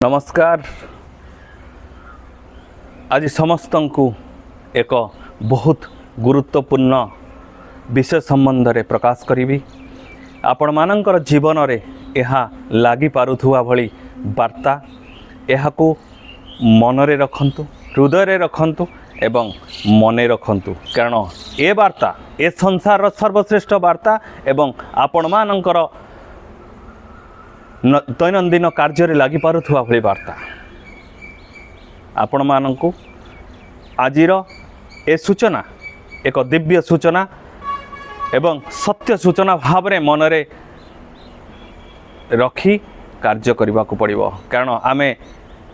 नमस्कार। आज समस्त को एक बहुत गुरुत्वपूर्ण विषय संबंध में प्रकाश करी। आपण मानकर जीवन रे यह लगी पारुथुवा भली वार्ता यह को मनरे रखंतु, हृदय रे रखंतु एवं मने रखंतु, कारण ए वार्ता ए संसार सर्वश्रेष्ठ वार्ता एवं आपण मानकर दैनंदिन कार्य लगी पारुथुवा भली वार्ता आपण मानकु आजिर ए सूचना एक दिव्य सूचना एवं सत्य सूचना भाव में मनरे रखी कार्य करने को पड़ो, कारण आमे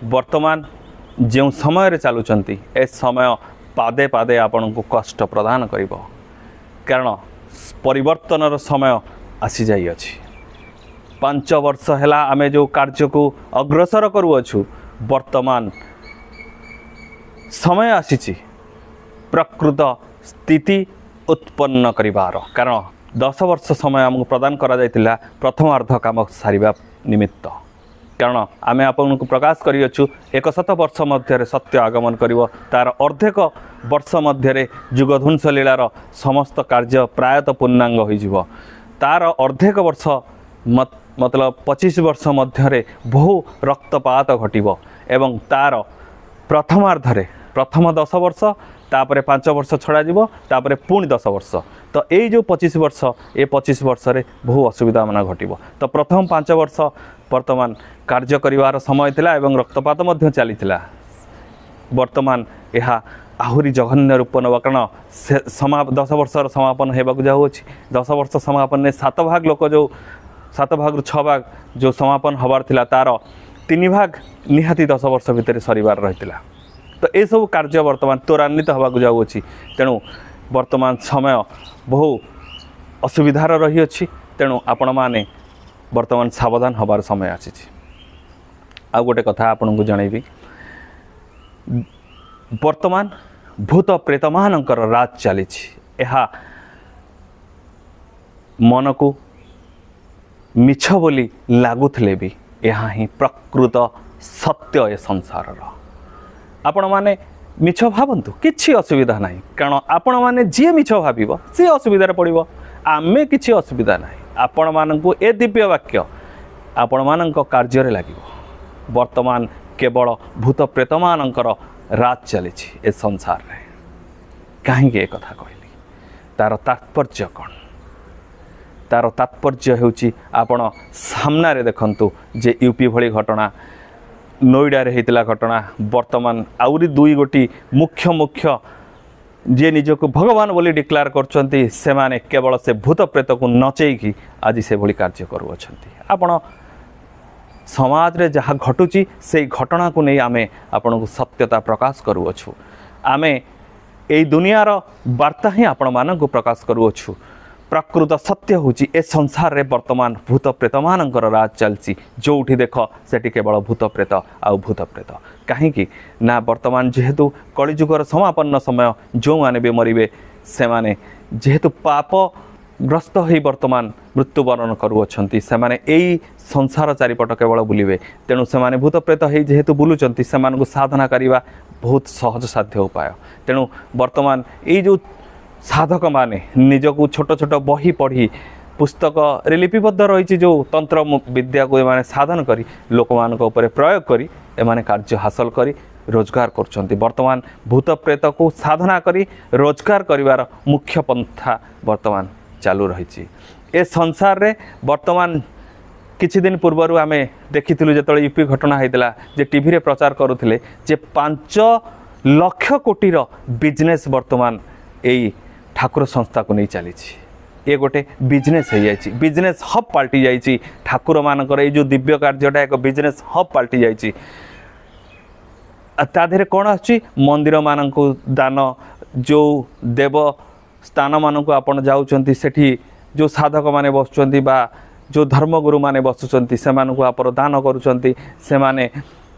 वर्तमान जो समय रे चलुचंती ए समय पादे पादे आपण को कष्ट प्रदान करिवो, कारण परिवर्तन समय आसी जाई अछि। 5 वर्ष हैला आमे जो कार्य को अग्रसर करूअछु, वर्तमान समय आसीची प्रकृत स्थिति उत्पन्न करिवार, कारण 10 वर्ष समय हमको प्रदान करा जायतिला प्रथम अर्ध काम सारिबा निमित्त, कारण आमे आपन को प्रकाश करियछु 100 वर्ष मध्य सत्य आगमन करिवो, तार अर्धेक वर्ष मध्य जुगध्वंस लीलार समस्त कार्य प्रायतः पूर्णांग होई जिवो, तार अर्धेक वर्ष मतलब 25 वर्ष मध्य बहु रक्तपात घटिबो एवं तार प्रथमार्धरे प्रथम 10 वर्ष तापरे 5 वर्ष छड़ा जीवो, तापरे पुणी 10 वर्ष, तो यही जो 25 वर्ष ए 25 वर्ष रे बहु असुविधा मान घटिबो। तो प्रथम 5 वर्ष वर्तमान कार्य करिवार समय थिला एवं रक्तपात मध्य चलीथिला, वर्तमान यह आहुरी जघन्य रूप नब, कारण 10 वर्षर समापन हेबाकु जाउछि। 10 वर्ष समापन ने 7 भाग लोक जो 7 भाग 6 भाग जो समापन हबार थिला, तार 3 भाग निहाती 10 वर्ष भितर सरिवार रहितिला। तो ये सब कार्य वर्तमान त्वरान्वित होबाकु जाउछि, तेणु वर्तमान समय बहु असुविधार रही अछि, तेणु आपण माने वर्तमान सावधान हबार समय आछि। आ गोटे कथा आपन को जणैबी, वर्तमान भूत प्रेत मानकर राज चलीछि। यह मन को मिछ बोली लागुथले भी यह ही प्रकृत सत्य ए संसार। आपण माने मिछ भावंतु किछि असुविधा नाही, कारण आपण माने जे मिछ भाबिबो से असुविधा पड़िबो, आमे किछि असुविधा नाही। आपण मानकु ए दिव्य वाक्य आपण मानक कार्य रे लागिबो। वर्तमान केवल भूत प्रेत मानकर राज चलीछि ए संसार रे। काहे के कथा कहली, तार तात्पर्य कोन? तार तात्पर्य हेउछि आपण सामना रे देखंतु जे यूपी भली घटना, नोएडा रे हेतिला घटना, वर्तमान आउरी 2 गोटी मुख्य मुख्य जे निजको भगवान बोली डिक्लेयर करछंती, से माने केवल से भूत प्रेत को नचेकी आज से भली कार्य करू अछंती। आपण समाज रे जहाँ घटुची से घटना को नहीं आमे आपण को सत्यता प्रकाश करू अछु। आमे एई दुनियार वार्ता ही आपण मानन को प्रकाश करू अछु। प्रकृत सत्य होची ए संसार रे वर्तमान भूत प्रेत मानकर राज चलसी, जोठी देख सेठी केवल भूत प्रेत आउ भूत प्रेत। कहीं ना वर्तमान जेहेतु कलिजुगर समापन्न समय जो माने भी मरिबे, से माने जेहेतु पाप ग्रस्त हो वर्तमान मृत्युवरण करुअछंती, से माने एई संसार चारिपट केवल बुलिबे, तेणु से माने भूत प्रेत हो जेहेतु बुलुचंती, से मानकु साधना करिबा बहुत सहज साध्य उपाय। तेणु वर्तमान एई जो साधक माने निजको छोट छोट बही पढ़ी पुस्तक रे लिपिबद्ध रही जो तंत्र विद्या को एमाने साधन करी लोक मानक ऊपर प्रयोग करी एमाने कार्य हासिल करी रोजगार करछंती। वर्तमान भूत प्रेत को साधना करी रोजगार करिवार मुख्य पंथा वर्तमान चालू रही। ए संसार रे वर्तमान किछि दिन पूर्व आमे देखिथिलु जेतळे यूपी घटना हेतिला, जे टीवी रे प्रचार करुथिले जे 5 लाख कोटी रो बिजनेस वर्तमान एई ठाकुर संस्था को नहीं चली। ये गोटे बिजनेस हो जाइए, बिजनेस हब पलटि जाइए। ठाकुर मानकर ये जो दिव्य कार्योटा एक बिजनेस हब पलटि जाइए। ताधे कौन आछि, मंदिर मान दान, जो देव स्थान मान को आपण जाउछंती, सेठी जो साधक माने बसुचंती बा जो धर्मगुरु माने बसुचंती, से मानकु आपण दान करूचंती, से माने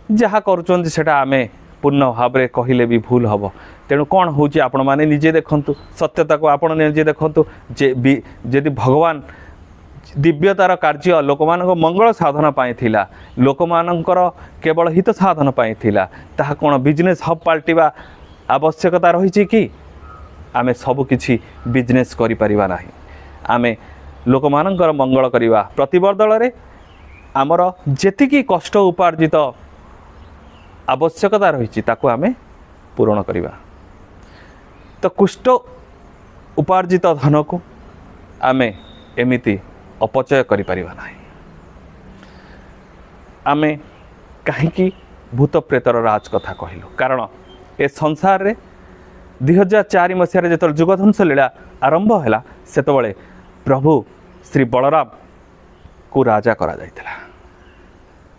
जहा करूचंती सेटा आमे पूर्ण भाव में कहले भी भूल हम। तेणु कौन हूँ आपण मैंने निजे देखु, सत्यता को आपण निजे देखु। जदि भगवान दिव्यतार कार्य लोक मंगल साधन पाई थिला, लोक मानकर केवल हित साधन पाई थिला। ताहा कोन बिजनेस हब पाल्टिबा आवश्यकता रही कि आमे सब किछि बिजनेस करि परिबा नाही। आमे लोक मानकर मंगल करिवा प्रतिबदल रे आमर जेतिकी कष्ट उपार्जित आवश्यकता रही ताकू आमे पूरण करिवा। तो कुष्ठ उपार्जित धन को आमे एमिति अपचय करि परिबा नाही। आमे काहेकि भूत प्रेतर राज कथा कहिलु, कारण ए संसार रे 2004 मसीह जो जुगधंस लीला आरंभ है सेतबले प्रभु श्री बलराम को राजा करा जाइतिला।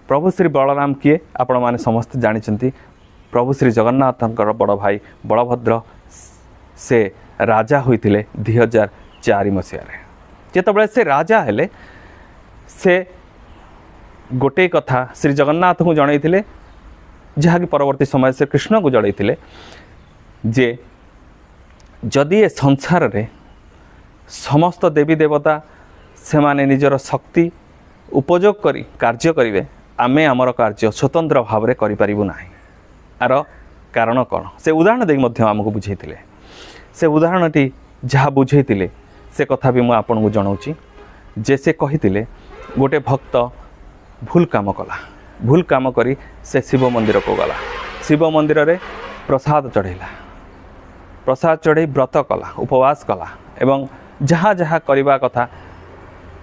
प्रभु श्री बलराम किए आपण माने समस्त जानिचंती। प्रभु श्री जगन्नाथंकर बड़ भाई बलभद्र से राजा होइतिले 2004 मसीह रे। जेतबले से राजा हेले से गोटे कथा श्री जगन्नाथ को जनइतिले, जहाँकि परवर्ती समय से कृष्ण को जनइतिले जे जदि ए संसार रे समस्त देवी देवता से माने निजर शक्ति उपयोग करी कार्य करिवे, आमे आमर कार्य स्वतंत्र भाव में करि परिबु नाही। आर कारण कौन से उदाहरण देई मध्य आमको बुझेइतिले। से उदाहरणटी जहाँ बुझेइतिले से कथा भी मु आपन को जणाउची। जे से कहितिले गोटे भक्त भूल काम कला, भूल काम करी से शिव मंदिर को गला, शिव मंदिर रे प्रसाद चढ़ेला, प्रसाद चढ़े व्रत कला, उपवास कला एवं जहाँ जहाँ करवा कथा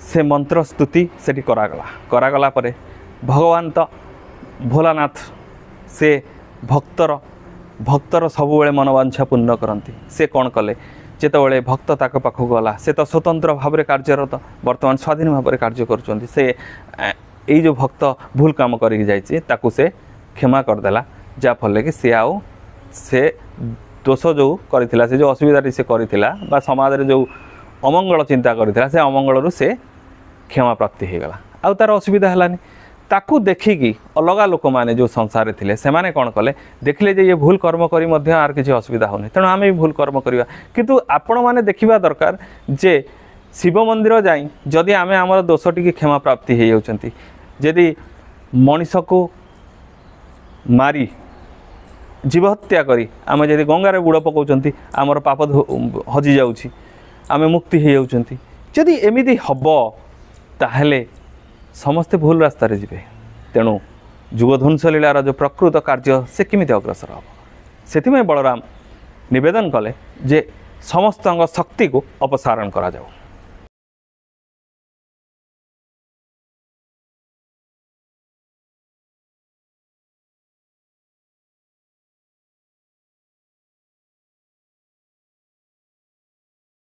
से मंत्र स्तुति सेठी करागला परे भगवान तो भोलानाथ से भक्तर सबुबले मनोवांछा पूर्ण करती। से कौन कले जेतबले भक्त ताक पाखक गला से तो स्वतंत्र भाव में कार्यरत वर्तमान स्वाधीन भाव में कार्य करुँच। से यही जो भक्त भूल काम करके जाइए ताकू से क्षमा करदेला, जाफल कि सी आउ से दोष जो करथिला, से जो असुविधा से करथिला बा समाज रे जो अमंगल चिंता करथिला से अमंगल से क्षमा प्राप्ति हो गला। आउ तार असुविधा हलानी। ताकू देखिकी अलगा लोक माने जो संसार थिले से माने कौन कले देखले जे ये भूल कर्म करी मध्य आर किसी असुविधा होनी, तेणु आम भी भूल कर्म करवा। किंतु आपण माने देखिबा दरकार जे शिव मंदिर जाई जदि आमे आमर दोष टिके क्षमा प्राप्ति हो जाउछंती, जदि मनीष को मारी जीव हत्या करी आम जदि गंगार बुड़ पकाउछंती आमर पाप हजि जाउछि, आमे मुक्ति हो जाउछंती। जदि एमिति हबो ताहेले समस्ते भूल रास्ता रे जिवे। तेणु जुगध्वंस लीलार जो प्रकृत कार्य से किमिति अग्रसर हम, से बलराम निवेदन कले जे समस्त शक्ति को अपसारण करा जाऊ।